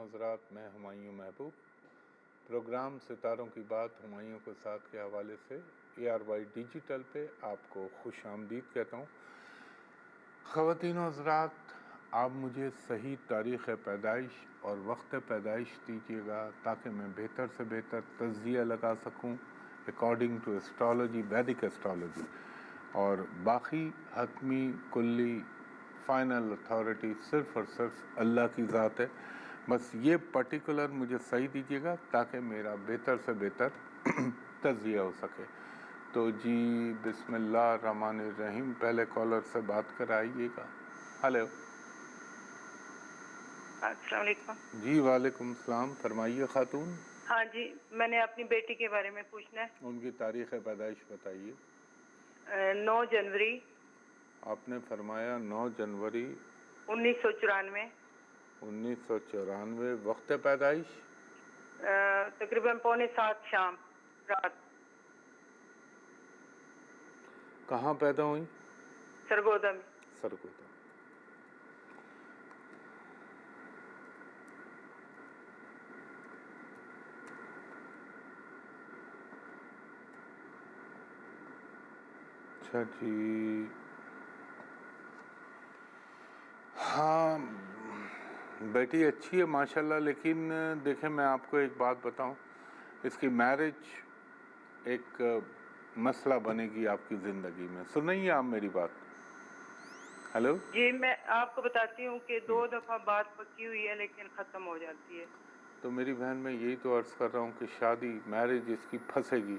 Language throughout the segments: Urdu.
و حضرات، میں ہمایوں محبوب پروگرام ستاروں کی بات ہمایوں کے ساتھ کے حوالے سے ARY ڈیجیٹل پہ آپ کو خوش آمدید کہتا ہوں۔ خواتین و حضرات، آپ مجھے صحیح تاریخ پیدائش اور وقت پیدائش دیجیے گا تاکہ میں بہتر سے بہتر تجزیہ لگا سکوں according to astrology, Vedic astrology, اور باقی حتمی کلی فائنل اتھارٹی صرف اور صرف اللہ کی ذات ہے۔ بس یہ پرٹیکولر مجھے صحیح دیجیے گا تاکہ میرا بہتر سے بہتر تجزیہ ہو سکے۔ تو جی بسم اللہ الرحمن الرحیم، پہلے کالر سے بات کرائیے گا۔ ہلو، السلام علیکم۔ جی وعلیکم السلام، فرمائیے خاتون۔ ہاں جی، میں نے اپنی بیٹی کے بارے میں پوچھنا ہے۔ ان کی تاریخ پیدائش بتائیے۔ 9 جنوری آپ نے فرمایا 9 جنوری 1994۔ 1994۔ وقت پیدائش؟ تقریباً 6:45 شام رات۔ کہاں پیدا ہوئی؟ سرگودا میں۔ سرگودا۔ اچھا جی، ہاں بیٹی اچھی ہے ماشاءاللہ، لیکن دیکھیں میں آپ کو ایک بات بتاؤں، اس کی میرج ایک مسئلہ بنے گی آپ کی زندگی میں۔ سنیے آپ میری بات۔ ہلو جی، میں آپ کو بتاتی ہوں کہ 2 دفعہ بات پکی ہوئی ہے لیکن ختم ہو جاتی ہے۔ تو میری بہن میں یہی تو عرض کر رہا ہوں کہ شادی میرج اس کی پھنسے گی۔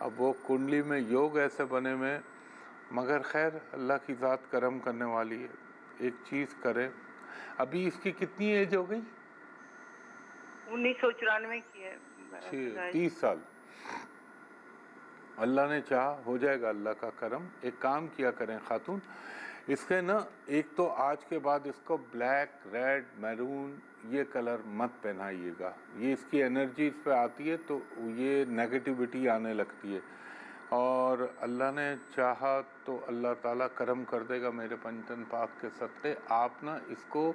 اب وہ کنڈلی میں یوگ ایسے بنے میں، مگر خیر اللہ کی ذات کرم کرنے والی ہے۔ ایک چیز کرے، ابھی اس کی کتنی ایج ہو گئی؟ 1994 کی ہے۔ 30 سال۔ اللہ نے چاہا ہو جائے گا، اللہ کا کرم۔ ایک کام کیا کریں خاتون، اس کے نا ایک تو آج کے بعد اس کو بلیک، ریڈ، میرون یہ کلر مت پہنائیے گا، یہ اس کی انرجی اس پہ آتی ہے تو یہ نیگیٹیوٹی آنے لگتی ہے، اور اللہ نے چاہا تو اللہ تعالیٰ کرم کر دے گا میرے پنجتن پاک کے صدقے۔ آپ نا اس کو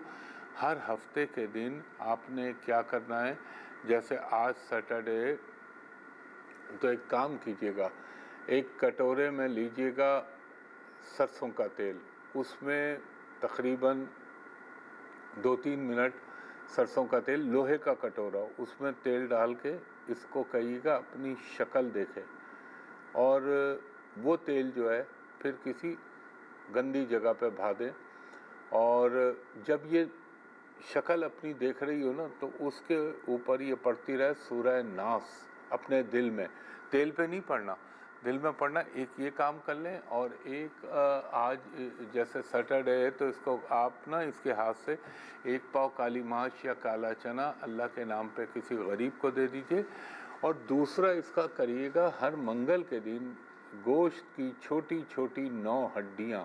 ہر ہفتے کے دن آپ نے کیا کرنا ہے، جیسے آج سیٹرڈے تو ایک کام کیجیے گا، ایک کٹورے میں لیجیے گا سرسوں کا تیل، اس میں تقریباً 2-3 منٹ سرسوں کا تیل، لوہے کا کٹورا، اس میں تیل ڈال کے اس کو کہیے گا اپنی شکل دیکھے، اور وہ تیل جو ہے پھر کسی گندی جگہ پہ بھا دیں، اور جب یہ شکل اپنی دیکھ رہی ہو نا تو اس کے اوپر یہ پڑھتی رہے سورہ ناس اپنے دل میں، تیل پہ نہیں پڑھنا، دل میں پڑھنا۔ ایک یہ کام کر لیں، اور ایک آج جیسے سیٹرڈے ہے تو اس کو آپ نا اس کے ہاتھ سے 1 پاؤ کالی ماش یا کالا چنا اللہ کے نام پہ کسی غریب کو دے دیجئے، اور دوسرا اس کا کریے گا ہر منگل کے دن گوشت کی چھوٹی چھوٹی 9 ہڈیاں،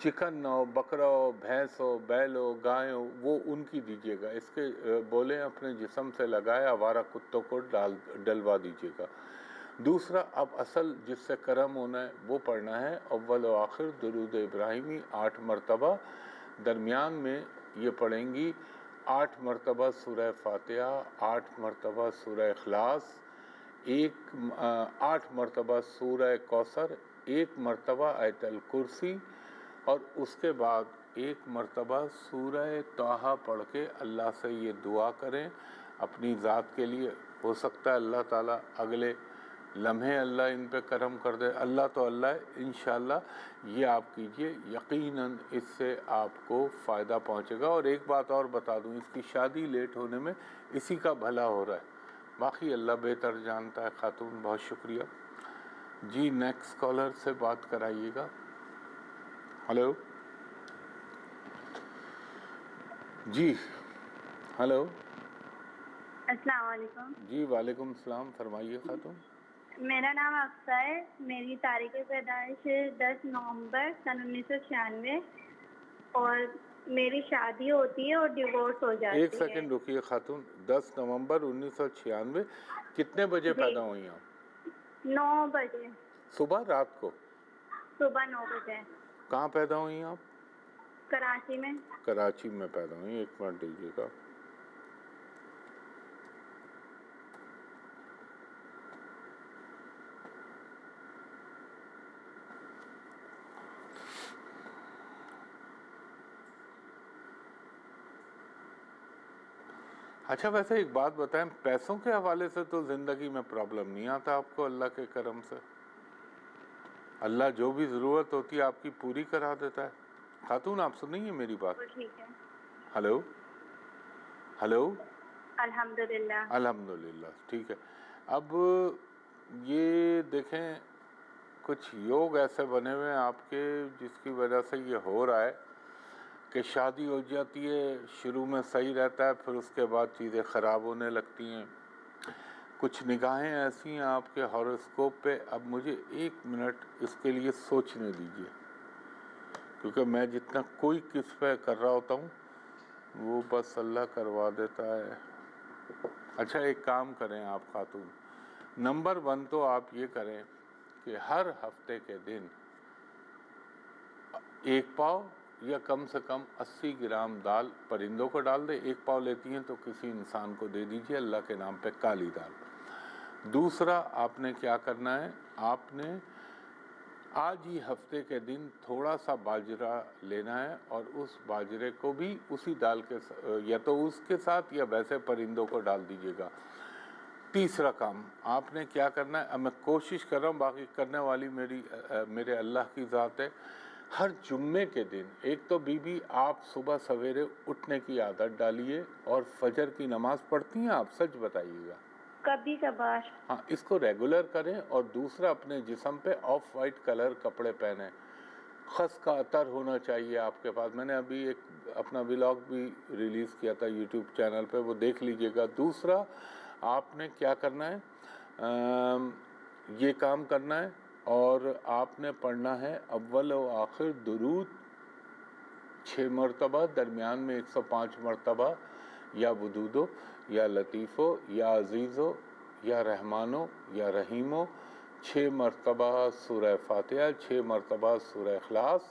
چکن ہو، بکرا ہو، بھینس ہو، بیل ہو، گائے ہو، وہ ان کی دیجیے گا، اس کے بولیں اپنے جسم سے لگائے آوارہ کتوں کو ڈلوا دیجیے گا۔ دوسرا اب اصل جس سے کرم ہونا ہے وہ پڑھنا ہے اول و آخر درود ابراہیمی 8 مرتبہ، درمیان میں یہ پڑھیں گی 8 مرتبہ سورہ فاتحہ، 8 مرتبہ سورہ اخلاص، 8 مرتبہ سورہ کوثر، 1 مرتبہ آیت الکرسی، اور اس کے بعد 1 مرتبہ سورہ طٰہٰ پڑھ کے اللہ سے یہ دعا کریں اپنی ذات کے لیے۔ ہو سکتا ہے اللہ تعالیٰ اگلے لمحے اللہ ان پہ کرم کر دے، اللہ تو اللہ ہے، انشاءاللہ یہ آپ کیجئے، یقیناً اس سے آپ کو فائدہ پہنچے گا۔ اور ایک بات اور بتا دوں، اس کی شادی لیٹ ہونے میں اسی کا بھلا ہو رہا ہے، باقی اللہ بہتر جانتا ہے۔ خاتون بہت شکریہ جی، نیکسٹ کالر سے بات کرائیے گا۔ ہلو جی، ہلو، السلام علیکم۔ جی وعلیکم السلام، فرمائیے خاتون۔ میرا نام افسا ہے، میری تاریخ پیدائش 10 نومبر سن 1996، اور میری شادی ہوتی ہے اور ڈیورس ہو جاتی ہے۔ ایک سیکنڈ رکیے خاتون، 10 نومبر 1996، کتنے بجے پیدا ہوئی آپ؟ 9 بجے صبح، رات کو؟ صبح 9 بجے۔ کہاں پیدا ہوئی آپ؟ کراچی میں۔ کراچی میں پیدا ہوئی، ایک منٹ دیجیے گا۔ اچھا ویسے ایک بات بتائیں، پیسوں کے حوالے سے تو زندگی میں پرابلم نہیں آتا آپ کو اللہ کے کرم سے؟ اللہ جو بھی ضرورت ہوتی ہے آپ کی پوری کرا دیتا ہے۔ خاتون آپ سن رہی ہیں میری بات؟ ٹھیک ہے، ہلو ہلو، الحمدللہ۔ الحمدللہ، ٹھیک ہے۔ اب یہ دیکھیں کچھ یوگ ایسے بنے ہوئے ہیں آپ کے جس کی وجہ سے یہ ہو رہا ہے کہ شادی ہو جاتی ہے، شروع میں صحیح رہتا ہے، پھر اس کے بعد چیزیں خراب ہونے لگتی ہیں۔ کچھ نگاہیں ایسی ہیں آپ کے ہاروسکوپ پہ، اب مجھے 1 منٹ اس کے لیے سوچنے دیجیے، کیونکہ میں جتنا کوئی کس پہ کر رہا ہوتا ہوں وہ بس اللہ کروا دیتا ہے۔ اچھا ایک کام کریں آپ خاتون، نمبر 1 تو آپ یہ کریں کہ ہر ہفتے کے دن 1 پاؤ یا کم سے کم 80 گرام دال پرندوں کو ڈال دیں۔ 1 پاؤ لیتی ہیں تو کسی انسان کو دے دیجیے اللہ کے نام پہ، کالی دال۔ دوسرا آپ نے کیا کرنا ہے، آپ نے آج ہی ہفتے کے دن تھوڑا سا باجرہ لینا ہے اور اس باجرے کو بھی اسی دال کے یا تو اس کے ساتھ یا ویسے پرندوں کو ڈال دیجیے گا۔ تیسرا کام آپ نے کیا کرنا ہے، اب میں کوشش کر رہا ہوں، باقی کرنے والی میرے اللہ کی ذات ہے۔ ہر جمعے کے دن ایک تو بی آپ صبح سویرے اٹھنے کی عادت ڈالیے، اور فجر کی نماز پڑھتی ہیں آپ؟ سچ بتائیے گا۔ کبھی کبھار۔ ہاں، اس کو ریگولر کریں۔ اور دوسرا اپنے جسم پہ آف وائٹ کلر کپڑے پہنیں، خس کا عطر ہونا چاہیے آپ کے پاس۔ میں نے ابھی ایک اپنا ولاگ بھی ریلیز کیا تھا یوٹیوب چینل پہ، وہ دیکھ لیجئے گا۔ دوسرا آپ نے کیا کرنا ہے، یہ کام کرنا ہے، اور آپ نے پڑھنا ہے اول و آخر درود 6 مرتبہ، درمیان میں 105 مرتبہ، یا ودودو یا لطیفو یا عزیزو یا رحمانو یا رحیمو، 6 مرتبہ سورہ فاتحہ، 6 مرتبہ سورہ اخلاص،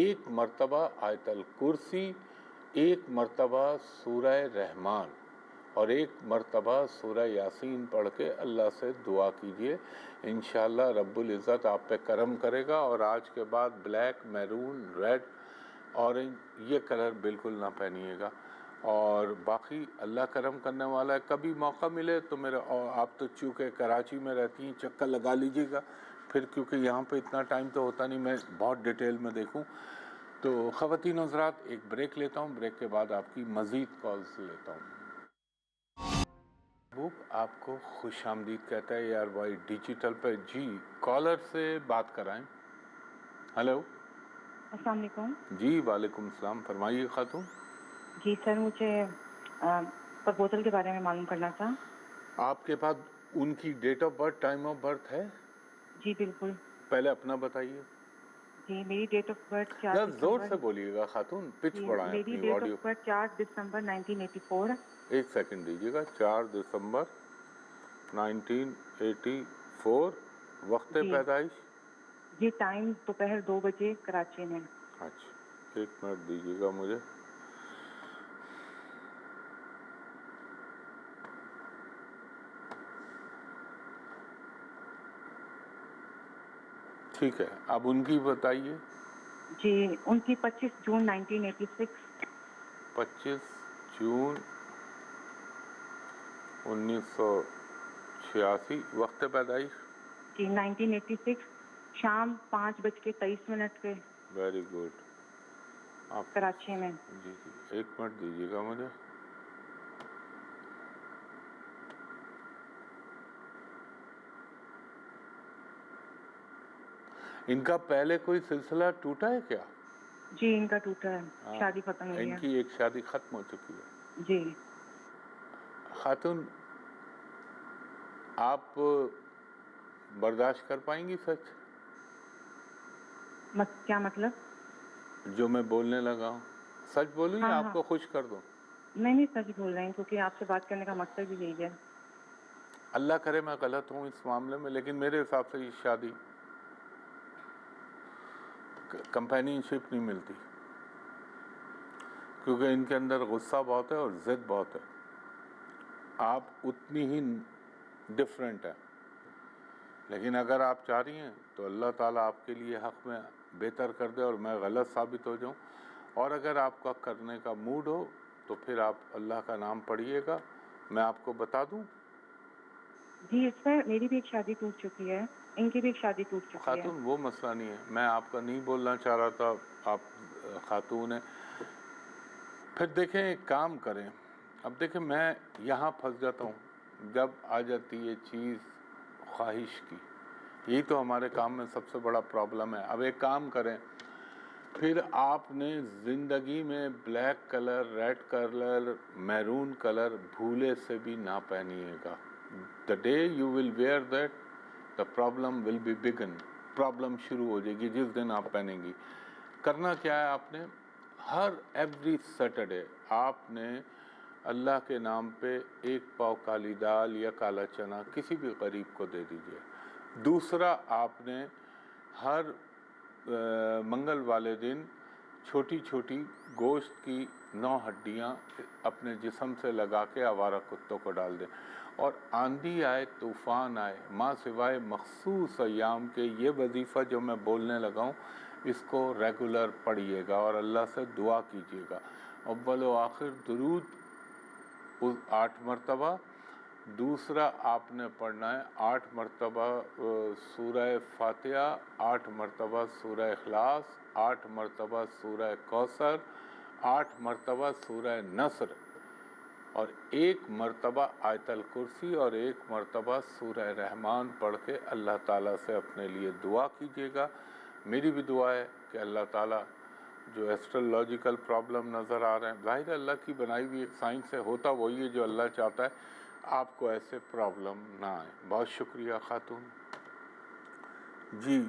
1 مرتبہ آیت الکرسی، 1 مرتبہ سورہ رحمان، اور 1 مرتبہ سورہ یاسین پڑھ کے اللہ سے دعا کیجئے۔ انشاءاللہ رب العزت آپ پہ کرم کرے گا، اور آج کے بعد بلیک، میرون، ریڈ، اورنج یہ کلر بالکل نہ پہنیے گا۔ اور باقی اللہ کرم کرنے والا ہے۔ کبھی موقع ملے تو آپ تو چونکہ کراچی میں رہتی ہیں، چکر لگا لیجیے گا پھر، کیونکہ یہاں پہ اتنا ٹائم تو ہوتا نہیں میں بہت ڈیٹیل میں دیکھوں۔ تو خواتین حضرات ایک بریک لیتا ہوں، بریک کے بعد آپ کی مزید کالز لیتا ہوں۔ آپ کو خوش آمدید کہتا ہے ARY وائی ڈیجیٹل پہ۔ جی کالر سے بات کرائیں۔ ہلو، السلام علیکم۔ جی وعلیکم السلام، فرمائیے خاتون۔ جی سر، مجھے پرپوزل کے بارے میں معلوم کرنا تھا۔ آپ کے پاس ان کی date of birth, time of birth ہے؟ جی بالکل۔ پہلے اپنا بتائیے۔ جی میری ڈیٹ آف برتھ 4 ذرا زور دسمبر۔ سے بولیے گا خاتون، پچ جی بڑھائیں میری اپنی ڈیٹ آڈیو۔ آف برتھ 4 دسمبر 1984۔ 1 سیکنڈ دیجیے گا، 4 دسمبر 1984، وقت جی پیدائش؟ جی ٹائم دوپہر 2 بجے کراچی میں۔ اچھا 1 منٹ دیجیے گا مجھے۔ ٹھیک ہے، اب ان کی بتائیے۔ جی ان کی 25 جون 1986۔ 25 جون 1986، وقت پیدائش؟ جی 1986 شام 5:23 پہ ویری گڈ۔ آپ کراچی میں۔ جی 1 منٹ دیجیے گا مجھے۔ ان کا پہلے کوئی سلسلہ ٹوٹا ہے کیا؟ جی ان کا ٹوٹا ہے، شادی ختم ہوئی ان ہے۔ کی ایک شادی ختم ہو چکی ہے۔ جی خاتون آپ برداشت کر پائیں گی سچ کیا مطلب؟ جو میں بولنے لگا ہوں؟ سچ بولوں یا آپ ہاں کو خوش کر دوں؟ نہیں سچ بول رہے ہیں، کیونکہ آپ سے بات کرنے کا مقصد بھی یہی ہے۔ اللہ کرے میں غلط ہوں اس معاملے میں، لیکن میرے حساب سے یہ شادی کمپینین شپ نہیں ملتی، کیونکہ ان کے اندر غصہ بہت ہے اور ضد بہت ہے۔ آپ اتنی ہی ڈفرینٹ ہے، لیکن اگر آپ چاہ رہی ہیں تو اللہ تعالیٰ آپ کے لیے حق میں بہتر کر دے اور میں غلط ثابت ہو جاؤں، اور اگر آپ کا کرنے کا موڈ ہو تو پھر آپ اللہ کا نام پڑھیے گا. میں آپ کو بتا دوں جی اس میں میری بھی ایک شادی ٹوٹ چکی ہے, ان کی بھی ایک شادی ٹوٹ چکی ہے. خاتون وہ مسئلہ نہیں ہے, میں آپ کا نہیں بولنا چاہ رہا تھا, آپ خاتون ہیں. پھر دیکھیں ایک کام کریں, اب دیکھیں میں یہاں پھنس جاتا ہوں جب آ جاتی ہے چیز خواہش کی, یہی تو ہمارے کام میں سب سے بڑا پرابلم ہے. اب ایک کام کریں, پھر آپ نے زندگی میں black colour, red colour, maroon colour بھولے سے بھی نہ پہنیے گا. the day you will wear that the problem will be begin. Problem شروع ہو جائے گی جس دن آپ پہنیں گی. کرنا کیا ہے آپ نے, ہر ایوری سیٹرڈے آپ نے اللہ کے نام پہ 1 پاؤ کالی دال یا کالا چنا کسی بھی غریب کو دے دیجئے. دوسرا آپ نے ہر منگل والے دن چھوٹی چھوٹی گوشت کی 9 ہڈیاں اپنے جسم سے لگا کے آوارہ کتوں کو ڈال دیں. اور آندھی آئے طوفان آئے, ماں سوائے مخصوص ایام کے یہ وظیفہ جو میں بولنے لگا ہوں اس کو ریگولر پڑھیے گا اور اللہ سے دعا کیجیے گا. اول و آخر درود 8 مرتبہ. دوسرا آپ نے پڑھنا ہے 8 مرتبہ سورہ فاتحہ, 8 مرتبہ سورہ اخلاص, 8 مرتبہ سورہ کوثر, 8 مرتبہ سورہ نصر, اور 1 مرتبہ آیت الکرسی اور 1 مرتبہ سورہ رحمان پڑھ کے اللہ تعالیٰ سے اپنے لیے دعا کیجیے گا. میری بھی دعا ہے کہ اللہ تعالیٰ جو ایسٹرولوجیکل پرابلم نظر آ رہے ہیں, ظاہر اللہ کی بنائی ہوئی ایک سائنس سے ہوتا وہی ہے جو اللہ چاہتا ہے, آپ کو ایسے پرابلم نہ آئے. بہت شکریہ خاتون. جی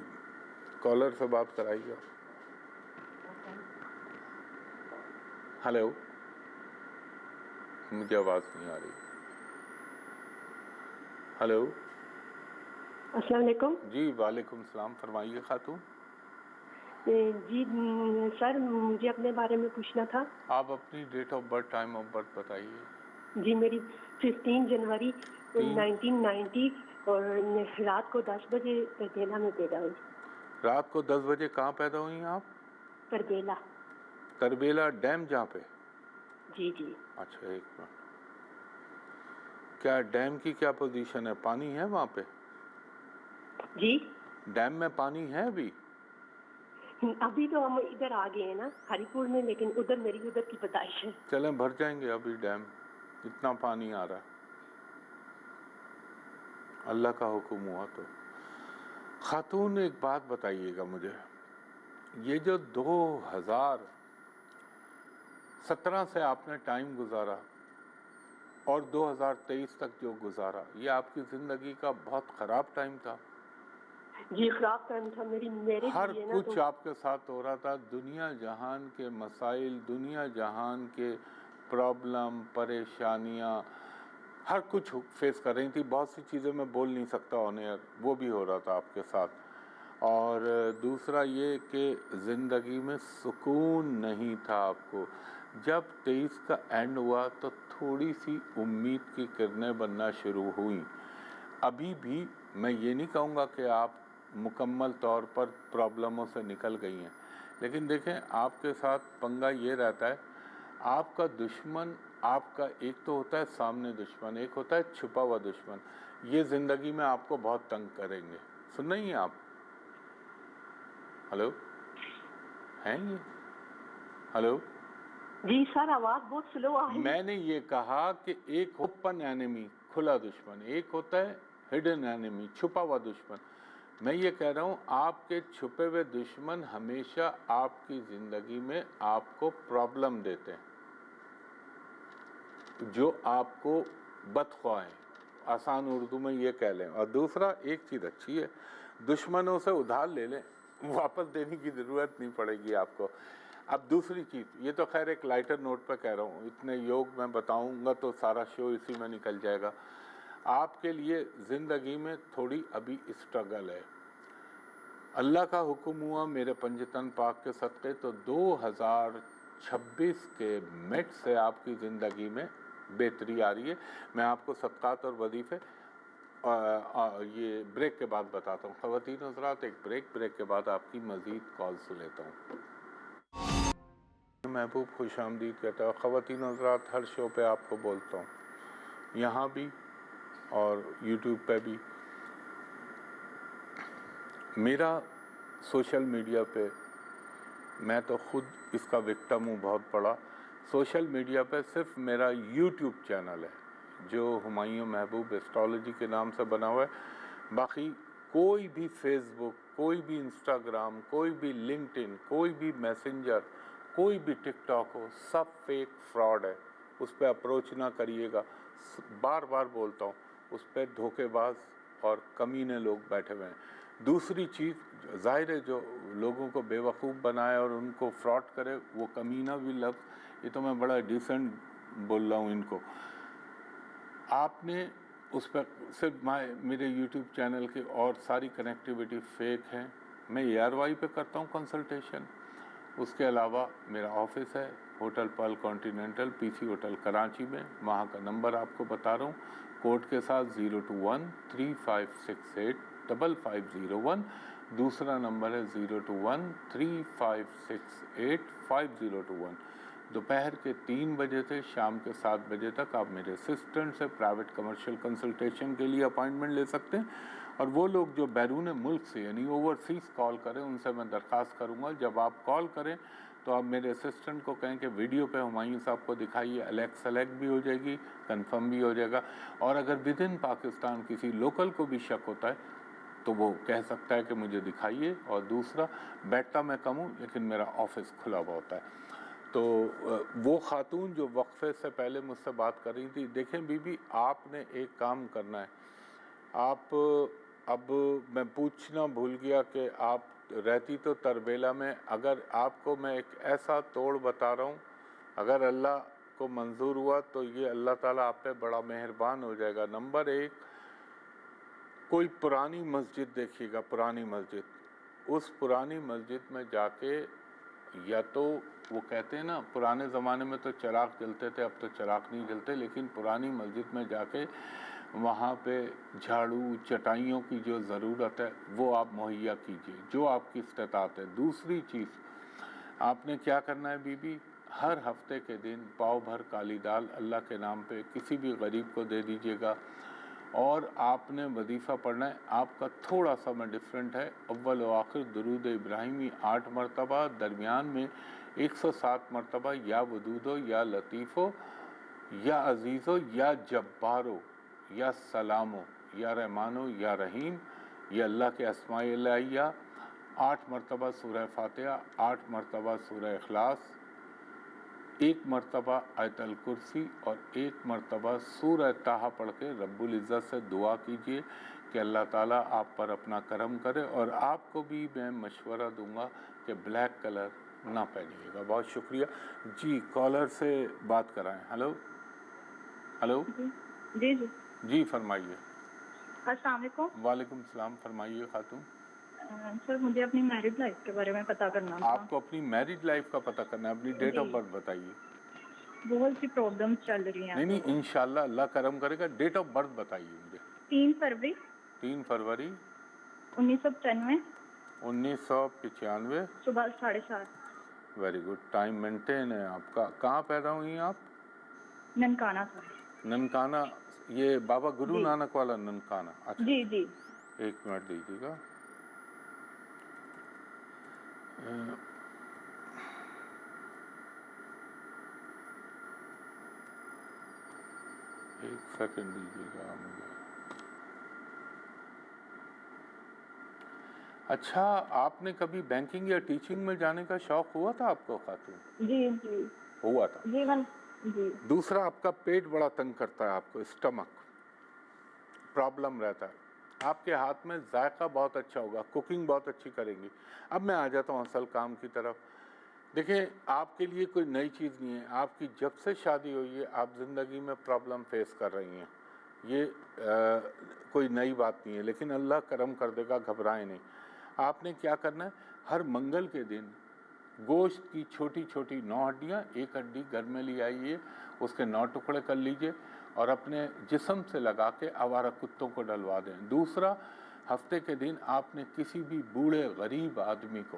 کالر سے بات کرائیے. ہلو, مجھے آواز نہیں آ رہی. ہلو. السلام علیکم. جی وعلیکم السلام, فرمائیے خاتون. جی سر مجھے اپنے بارے میں پوچھنا تھا. آپ اپنی date of birth, time of birth بتائیے. جی میری 15 جنوری 1990 اور رات کو 10 بجے تربیلا میں پیدا ہوئی. رات کو 10 بجے کہاں پیدا ہوئی ہیں آپ؟ تربیلا. تربیلا ڈیم جہاں پہ؟ جی جی. اچھا ایک منٹ, کیا ڈیم کی کیا پوزیشن ہے, پانی ہے وہاں پہ؟ جی ڈیم میں پانی ہے ابھی؟ ابھی تو ہم ادھر آ گئے ہیں نا ہری پور میں, لیکن ادھر میری ادھر کی پیدائش ہے. چلیں بھر جائیں گے ابھی ڈیم, اتنا پانی آ رہا ہے, اللہ کا حکم ہوا تو. خاتون ایک بات بتائیے گا مجھے, یہ جو 2017 سے آپ نے ٹائم گزارا اور 2023 تک جو گزارا, یہ آپ کی زندگی کا بہت خراب ٹائم تھا. جی خراب ٹائم تھا میرے ہر لیے نا. کچھ آپ کے ساتھ ہو رہا تھا, دنیا جہان کے مسائل, دنیا جہان کے پرابلم, پریشانیاں, ہر کچھ فیس کر رہی تھی. بہت سی چیزیں میں بول نہیں سکتا آن ایئر, وہ بھی ہو رہا تھا آپ کے ساتھ. اور دوسرا یہ کہ زندگی میں سکون نہیں تھا آپ کو. جب 23 کا اینڈ ہوا تو تھوڑی سی امید کی کرنیں بننا شروع ہوئیں. ابھی بھی میں یہ نہیں کہوں گا کہ آپ مکمل طور پر پرابلموں سے نکل گئی ہیں, لیکن دیکھیں آپ کے ساتھ پنگا یہ رہتا ہے, آپ کا دشمن آپ کا ایک تو ہوتا ہے سامنے دشمن, ایک ہوتا ہے چھپا ہوا دشمن. یہ زندگی میں آپ کو بہت تنگ کریں گے. سن رہی ہیں آپ؟ ہلو ہیں یہ؟ ہلو. جی سر آواز بہت سلو آ رہی ہے. میں نے یہ کہا کہ ایک اوپن اینیمی کھلا دشمن, ایک ہوتا ہے ہڈن اینیمی چھپا ہوا دشمن. میں یہ کہہ رہا ہوں آپ کے چھپے ہوئے دشمن ہمیشہ آپ کی زندگی میں آپ کو پرابلم دیتے ہیں, جو آپ کو بدخواہ ہیں, آسان اردو میں یہ کہہ لیں. اور دوسرا ایک چیز اچھی ہے, دشمنوں سے ادھار لے لیں, واپس دینے کی ضرورت نہیں پڑے گی آپ کو. اب دوسری چیز, یہ تو خیر ایک لائٹر نوٹ پہ کہہ رہا ہوں, اتنے یوگ میں بتاؤں گا تو سارا شو اسی میں نکل جائے گا. آپ کے لیے زندگی میں تھوڑی ابھی اسٹرگل ہے. اللہ کا حکم ہوا میرے پنجتن پاک کے صدقے تو 2026 کے مڈ سے آپ کی زندگی میں بہتری آ رہی ہے. میں آپ کو صدقات اور وظیفے یہ بریک کے بعد بتاتا ہوں. خواتین حضرات ایک بریک کے بعد آپ کی مزید کالز لیتا ہوں. محبوب خوش آمدید کہتا ہے. خواتین حضرات ہر شو پہ آپ کو بولتا ہوں, یہاں بھی اور یوٹیوب پہ بھی, میرا سوشل میڈیا پہ, میں تو خود اس کا وکٹم ہوں بہت بڑا. سوشل میڈیا پہ صرف میرا یوٹیوب چینل ہے جو ہمایوں محبوب ایسٹرالوجی کے نام سے بنا ہوا ہے. باقی کوئی بھی فیس بک, کوئی بھی انسٹاگرام, کوئی بھی لنکڈ ان, کوئی بھی میسنجر, کوئی بھی ٹک ٹاک ہو, سب فیک فراڈ ہے. اس پہ اپروچ نہ کریے گا. بار بار بولتا ہوں, اس پہ دھوکے باز اور کمینے لوگ بیٹھے ہوئے ہیں. دوسری چیز, ظاہر ہے جو لوگوں کو بیوقوف بنائے اور ان کو فراڈ کرے, وہ کمینہ بھی لفظ, یہ تو میں بڑا ڈیسنٹ بول رہا ہوں ان کو. آپ نے اس پہ صرف میرے یوٹیوب چینل کے اور ساری کنیکٹیویٹی فیک ہیں. میں ARY پہ کرتا ہوں کنسلٹیشن. اس کے علاوہ میرا آفس ہے hotel Pearl continental, PC hotel Karachi میں. وہاں کا نمبر آپ کو بتا رہا ہوں, کوڈ کے ساتھ 021-3568-5501. دوسرا نمبر ہے 021-3568-5021. دوپہر کے 3 بجے سے شام کے 7 بجے تک آپ میرے اسسٹنٹ سے پرائیویٹ کمرشل کنسلٹیشن کے لیے اپائنٹمنٹ لے سکتے ہیں. اور وہ لوگ جو بیرون ملک سے یعنی اوورسیز کال کریں, ان سے میں درخواست کروں گا جب آپ کال کریں تو آپ میرے اسسٹنٹ کو کہیں کہ ویڈیو پہ ہمایوں صاحب کو دکھائیے. سلیکٹ بھی ہو جائے گی, کنفرم بھی ہو جائے گا. اور اگر ود ان پاکستان کسی لوکل کو بھی شک ہوتا ہے تو وہ کہہ سکتا ہے کہ مجھے دکھائیے. اور دوسرا, بیٹھتا میں کم ہوں لیکن میرا آفس کھلا ہوا ہوتا ہے. تو وہ خاتون جو وقفے سے پہلے مجھ سے بات کر رہی تھی, دیکھیں بی بی, آپ نے ایک کام کرنا ہے. آپ, اب میں پوچھنا بھول گیا کہ آپ رہتی تو تربیلا میں, اگر آپ کو میں ایک ایسا توڑ بتا رہا ہوں, اگر اللہ کو منظور ہوا تو یہ اللہ تعالیٰ آپ پہ بڑا مہربان ہو جائے گا. نمبر 1, کوئی پرانی مسجد دیکھیے گا, پرانی مسجد. اس پرانی مسجد میں جا کے, یا تو وہ کہتے ہیں نا پرانے زمانے میں تو چراغ جلتے تھے, اب تو چراغ نہیں جلتے, لیکن پرانی مسجد میں جا کے وہاں پہ جھاڑو, چٹائیوں کی جو ضرورت ہے وہ آپ مہیا کیجیے جو آپ کی استطاعت ہے. دوسری چیز, آپ نے کیا کرنا ہے بی بی, ہر ہفتے کے دن پاؤ بھر کالی دال اللہ کے نام پہ کسی بھی غریب کو دے دیجیے گا. اور آپ نے وظیفہ پڑھنا ہے. آپ کا تھوڑا سا میں ڈفرینٹ ہے, اول و آخر درود ابراہیمی 8 مرتبہ, درمیان میں 107 مرتبہ یا ودودو یا لطیفو یا عزیزو یا جبارو یا سلامو یا رحمانو یا رحیم یا اللہ کے اسماء الہیہ. 8 مرتبہ سورہ فاتحہ, 8 مرتبہ سورہ اخلاص, 1 مرتبہ آیت الکرسی اور 1 مرتبہ سورہ طٰہٰ پڑھ کے رب العزت سے دعا کیجیے کہ اللہ تعالیٰ آپ پر اپنا کرم کرے. اور آپ کو بھی میں مشورہ دوں گا کہ بلیک کلر نہ پہنیے گا. بہت شکریہ جی. کالر سے بات کرائیں. Hello hello. جی جی جی فرمائیے. السلام علیکم. وعلیکم السلام, فرمائیے خاتون. سر مجھے اپنی میرڈ لائف کے بارے میں پتا کرنا تھا. آپ کو اپنی میرج لائف کا پتہ کرنا ہے, اپنی ڈیٹ آف برتھ بتائیے. بہت سی پرابلمس چل رہی ہیں. نہیں انشاءاللہ اللہ کرم کرے گا. ڈیٹ آف برتھ بتائیے مجھے. 3 فروری 3 فروری 1995 1995 صبح 7:30. ویری گڈ, ٹائم مینٹین ہے آپ کا. کہاں پیدا ہوئی ہیں آپ؟ ننکانہ سر. ننکانہ, یہ بابا گرو نانک والا ننکانہ. اچھا جی جی. 1 منٹ دیجیے گا. ایک سیکنڈ دیجیے گا مجھے. اچھا, آپ نے کبھی بینکنگ یا ٹیچنگ میں جانے کا شوق ہوا تھا آپ کو خاتون؟ جی جی ہوا تھا. جی جی. دوسرا, آپ کا پیٹ بڑا تنگ کرتا ہے, آپ کو اسٹمک پرابلم رہتا ہے. آپ کے ہاتھ میں ذائقہ بہت اچھا ہوگا, کوکنگ بہت اچھی کریں گی. اب میں آ جاتا ہوں اصل کام کی طرف. دیکھیں, آپ کے لیے کوئی نئی چیز نہیں ہے. آپ کی جب سے شادی ہوئی ہے آپ زندگی میں پرابلم فیس کر رہی ہیں, یہ کوئی نئی بات نہیں ہے, لیکن اللہ کرم کر دے گا, گھبرائیں نہیں. آپ نے کیا کرنا ہے, ہر منگل کے دن گوشت کی چھوٹی چھوٹی 9 ہڈیاں, 1 ہڈی گھر میں لے آئیے, اس کے 9 ٹکڑے کر لیجئے اور اپنے جسم سے لگا کے آوارہ کتوں کو ڈلوا دیں. دوسرا, ہفتے کے دن آپ نے کسی بھی بوڑھے غریب آدمی کو